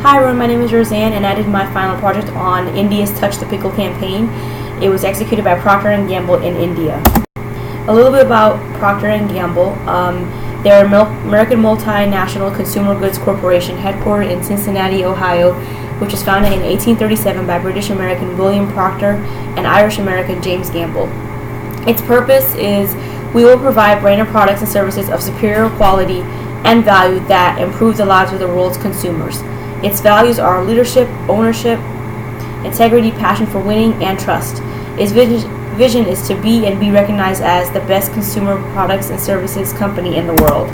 Hi everyone, my name is Roseanne and I did my final project on India's Touch the Pickle campaign. It was executed by Procter & Gamble in India. A little bit about Procter & Gamble. They're an American multinational consumer goods corporation headquartered in Cincinnati, Ohio, which was founded in 1837 by British American William Procter and Irish American James Gamble. Its purpose is we will provide branded products and services of superior quality and value that improve the lives of the world's consumers. Its values are leadership, ownership, integrity, passion for winning, and trust. Its vision is to be and be recognized as the best consumer products and services company in the world.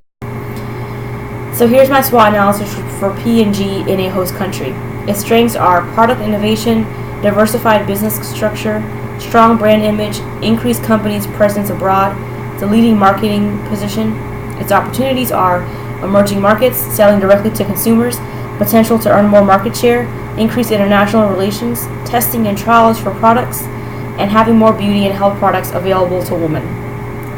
So here's my SWOT analysis for P&G in a host country. Its strengths are product innovation, diversified business structure, strong brand image, increased company's presence abroad, the leading marketing position. Its opportunities are emerging markets, selling directly to consumers, potential to earn more market share, increase international relations, testing and trials for products, and having more beauty and health products available to women.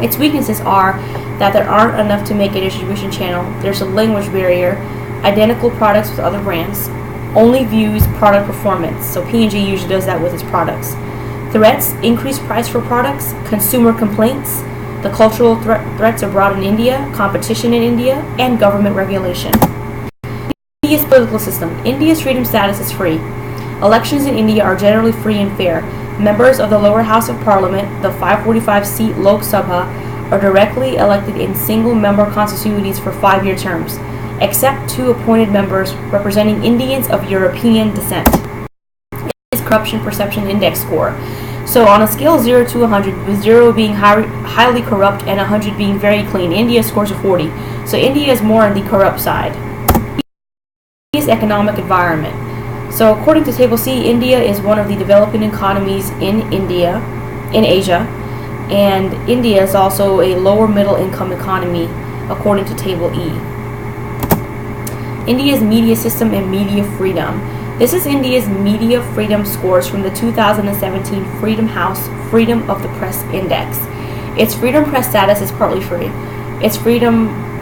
Its weaknesses are that there aren't enough to make a distribution channel, there's a language barrier, identical products with other brands, only views product performance, so P&G usually does that with its products. Threats, increased price for products, consumer complaints, the cultural threats abroad in India, competition in India, and government regulation. India's political system. India's freedom status is free. Elections in India are generally free and fair. Members of the lower house of parliament, the 545-seat Lok Sabha, are directly elected in single-member constituencies for 5-year terms, except 2 appointed members representing Indians of European descent. India's corruption perception index score. So on a scale of 0 to 100, with 0 being highly corrupt and 100 being very clean, India scores a 40. So India is more on the corrupt side. India's economic environment. So according to Table C, India is one of the developing economies in Asia, and India is also a lower middle income economy according to Table E. India's media system and media freedom. This is India's media freedom scores from the 2017 Freedom House Freedom of the Press Index. Its freedom press status is partly free.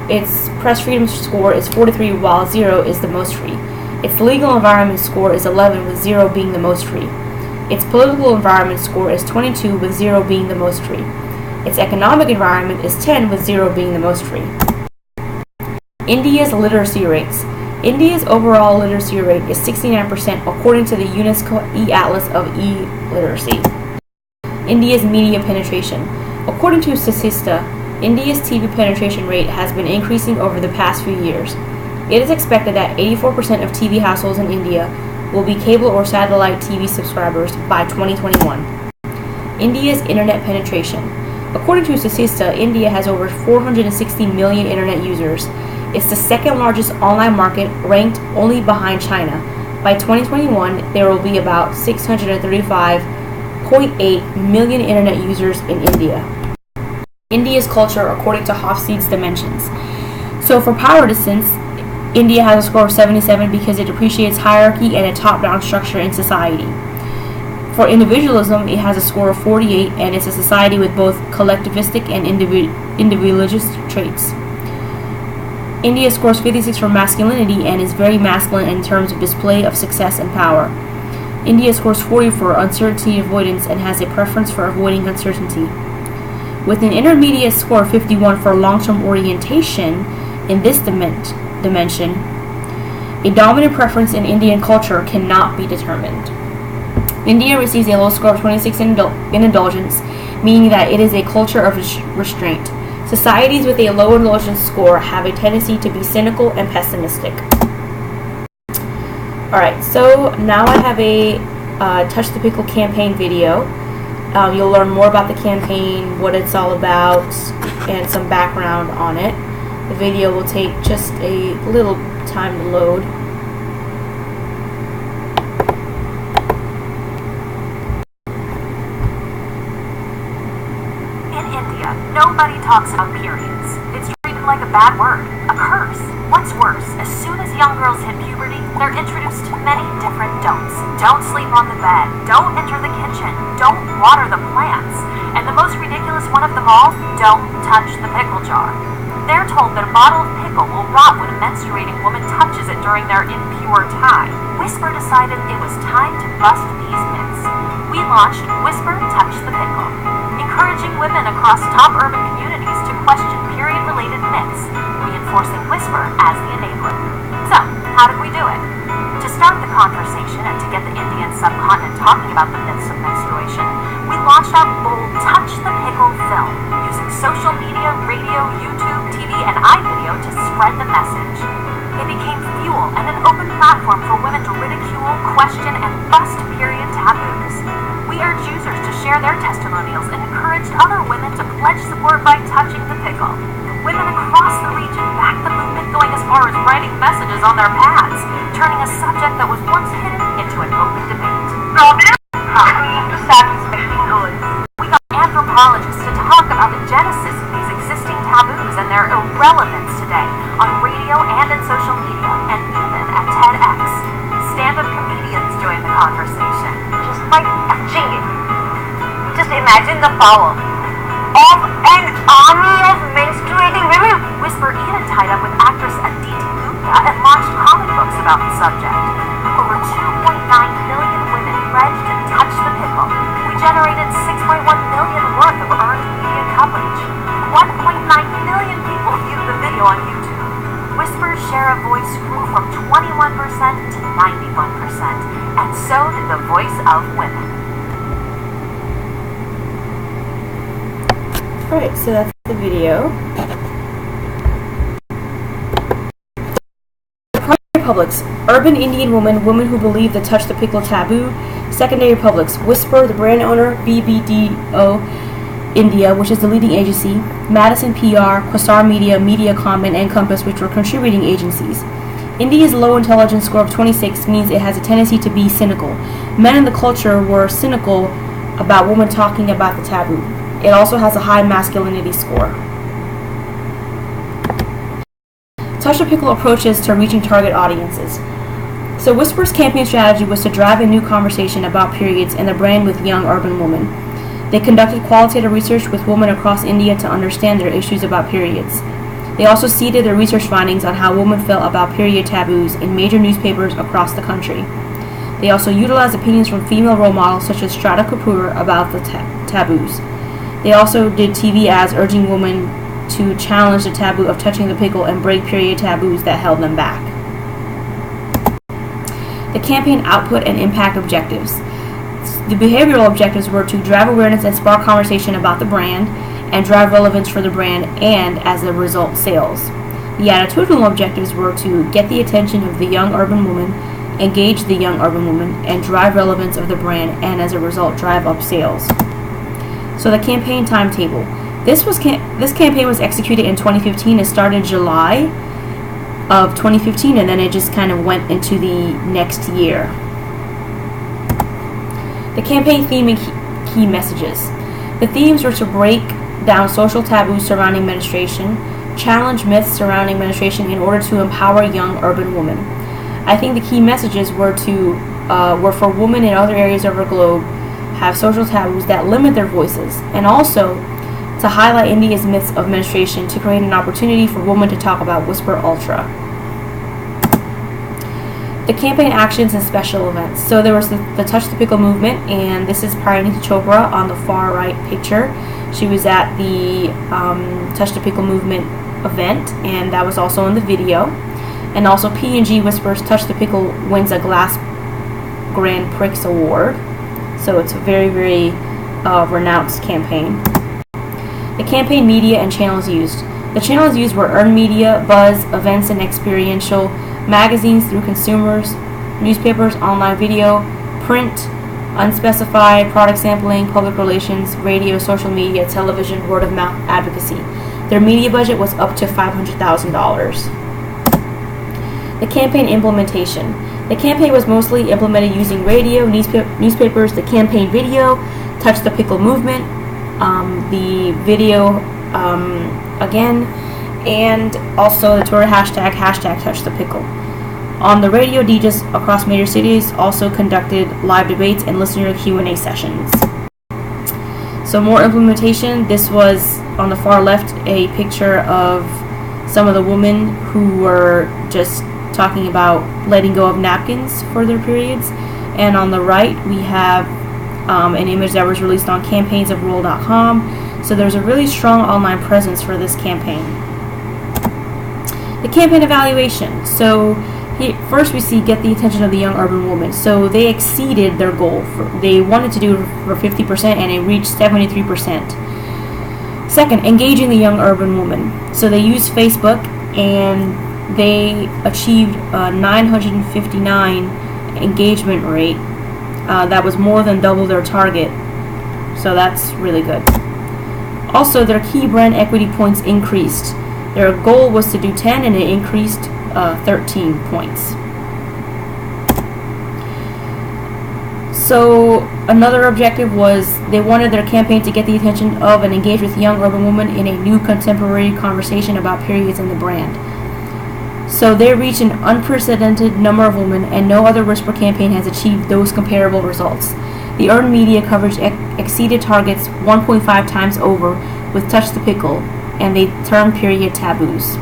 Its press freedom score is 43, while 0 is the most free. Its legal environment score is 11, with 0 being the most free. Its political environment score is 22, with 0 being the most free. Its economic environment is 10, with 0 being the most free. India's literacy rates. India's overall literacy rate is 69% according to the UNESCO e-Atlas of e-literacy. India's media penetration. According to Statista, India's TV penetration rate has been increasing over the past few years. It is expected that 84% of TV households in India will be cable or satellite TV subscribers by 2021. India's internet penetration. According to Statista, India has over 460 million internet users. It's the second largest online market, ranked only behind China. By 2021, there will be about 635.8 million internet users in India. India's culture according to Hofstede's dimensions. So for power distance, India has a score of 77 because it appreciates hierarchy and a top-down structure in society. For individualism, it has a score of 48, and it's a society with both collectivistic and individualist traits. India scores 56 for masculinity and is very masculine in terms of display of success and power. India scores 40 for uncertainty avoidance and has a preference for avoiding uncertainty. With an intermediate score of 51 for long-term orientation in this dimension, a dominant preference in Indian culture cannot be determined. India receives a low score of 26 in indulgence, meaning that it is a culture of restraint. Societies with a low indulgence score have a tendency to be cynical and pessimistic. Alright, so now I have a Touch the Pickle campaign video. You'll learn more about the campaign, what it's all about, and some background on it. The video will take just a little time to load. Nobody talks about periods. It's treated like a bad word, a curse. What's worse, as soon as young girls hit puberty, they're introduced to many different don'ts. Don't sleep on the bed. Don't enter the kitchen. Don't water the plants. And the most ridiculous one of them all, don't touch the pickle jar. They're told that a bottle of pickle will rot when a menstruating woman touches it during their impure time. Whisper decided it was time to bust these myths. We launched Whisper Touch the Pickle, encouraging women across top urban communities to question period-related myths, reinforcing Whisper as the enabler. So, how did we do it? To start the conversation and to get the Indian subcontinent talking about the myths of menstruation, we launched our bold Touch the Pickle film, using social media, radio, YouTube, TV, and iVideo to spread the message. It became fuel and an open platform for women to ridicule, question, and bust period taboos. We urged users to share their testimonials and encouraged other women to pledge support by touching the pickle. Women across the region backed the movement, going as far as writing messages on their pads, turning a subject that was once hidden into an open debate. We got anthropologists to talk about the genesis of these existing taboos and their irrelevance today on radio and in social media, and even at TEDx. Stand-up comedians joined the conversation. Just by touching it. Just imagine the power of an army of menstruating women. Whisper even tied up with actress Aditi Gupta and launched comic books about the subject. Over 2.9 million women pledged to touch the pickle. We generated 6.1 million worth of earned media coverage. 1.9 million people viewed the video on YouTube. Whisper's share of voice grew from 21% to 91%, and so did the voice of women. Alright, so that's the video. Primary publics: urban Indian woman, women who believe the touch the pickle taboo. Secondary publics: Whisper, the brand owner, BBDO India, which is the leading agency, Madison PR, Quasar Media, Mediacom, and Encompass, which were contributing agencies. India's low intelligence score of 26 means it has a tendency to be cynical. Men in the culture were cynical about women talking about the taboo. It also has a high masculinity score. Touch the Pickle approaches to reaching target audiences. So Whisper's campaign strategy was to drive a new conversation about periods and the brand with young urban women. They conducted qualitative research with women across India to understand their issues about periods. They also seeded their research findings on how women felt about period taboos in major newspapers across the country. They also utilized opinions from female role models such as Shraddha Kapoor about the taboos. They also did TV ads urging women to challenge the taboo of touching the pickle and break period taboos that held them back. The campaign output and impact objectives. The behavioral objectives were to drive awareness and spark conversation about the brand, and drive relevance for the brand, and as a result, sales. The attitudinal objectives were to get the attention of the young urban woman, engage the young urban woman, and drive relevance of the brand, and as a result, drive up sales. So the campaign timetable. This campaign was executed in 2015. It started July of 2015, and then it just kind of went into the next year. The campaign theme and key messages. The themes were to break down social taboos surrounding menstruation, challenge myths surrounding menstruation in order to empower young urban women. I think the key messages were for women in other areas of our globe have social taboos that limit their voices, and also to highlight India's myths of menstruation to create an opportunity for women to talk about Whisper Ultra. The campaign actions and special events. So there was the Touch the Pickle movement, and this is Parineeti Chopra on the far right picture. She was at the Touch the Pickle movement event, and that was also in the video. And also P&G Whispers Touch the Pickle wins a Glass Grand Prix Award. So it's a very, very renounced campaign. The campaign media and channels used. The channels used were earned media, buzz, events and experiential, magazines through consumers, newspapers, online video, print, unspecified, product sampling, public relations, radio, social media, television, word of mouth advocacy. Their media budget was up to $500,000. The campaign implementation. The campaign was mostly implemented using radio, newspapers, the campaign video, Touch the Pickle movement, the video again, and also the Twitter hashtag Touch the Pickle. On the radio, DJs across major cities also conducted live debates and listener Q&A sessions. So more implementation. This was on the far left a picture of some of the women who were just talking about letting go of napkins for their periods. And on the right, we have an image that was released on campaignsofrule.com. So there's a really strong online presence for this campaign. The campaign evaluation. So first we see get the attention of the young urban woman. So they exceeded their goal. They wanted to do it for 50% and it reached 73%. Second, engaging the young urban woman. So they used Facebook and they achieved a 959 engagement rate. That was more than double their target. So that's really good. Also, their key brand equity points increased. Their goal was to do 10 and it increased 13 points. So another objective was they wanted their campaign to get the attention of and engage with young urban women in a new contemporary conversation about periods in the brand. So they reached an unprecedented number of women, and no other Whisper campaign has achieved those comparable results. The earned media coverage exceeded targets 1.5 times over with Touch the Pickle, and they turned period taboos.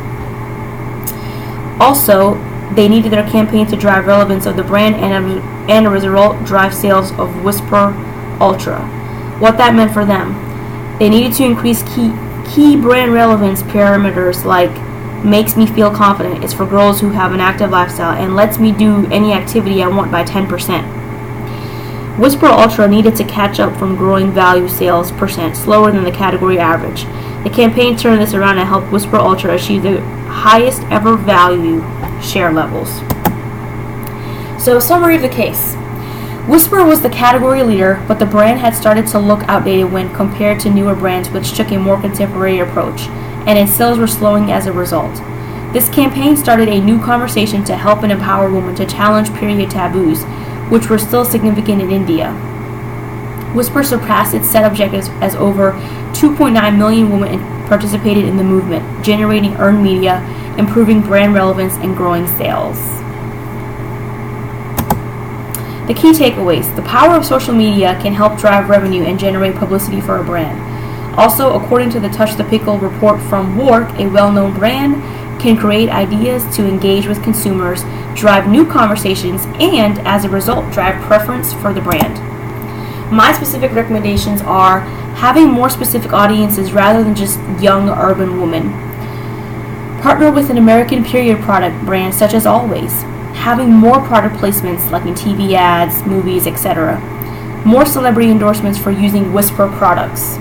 Also, they needed their campaign to drive relevance of the brand and as a result drive sales of Whisper Ultra. What that meant for them, they needed to increase key brand relevance parameters like makes me feel confident, is for girls who have an active lifestyle, and lets me do any activity I want by 10%. Whisper Ultra needed to catch up from growing value sales percent slower than the category average. The campaign turned this around and helped Whisper Ultra achieve the highest ever value share levels. So, summary of the case. Whisper was the category leader, but the brand had started to look outdated when compared to newer brands which took a more contemporary approach, and its sales were slowing as a result. This campaign started a new conversation to help and empower women to challenge period taboos, which were still significant in India. Whisper surpassed its set objectives as over 2.9 million women participated in the movement, generating earned media, improving brand relevance, and growing sales. The key takeaways. The power of social media can help drive revenue and generate publicity for a brand. Also, according to the Touch the Pickle report from WARC, a well-known brand can create ideas to engage with consumers, drive new conversations, and as a result, drive preference for the brand. My specific recommendations are having more specific audiences rather than just young urban women. Partner with an American period product brand such as Always. Having more product placements like in TV ads, movies, etc. More celebrity endorsements for using Whisper products.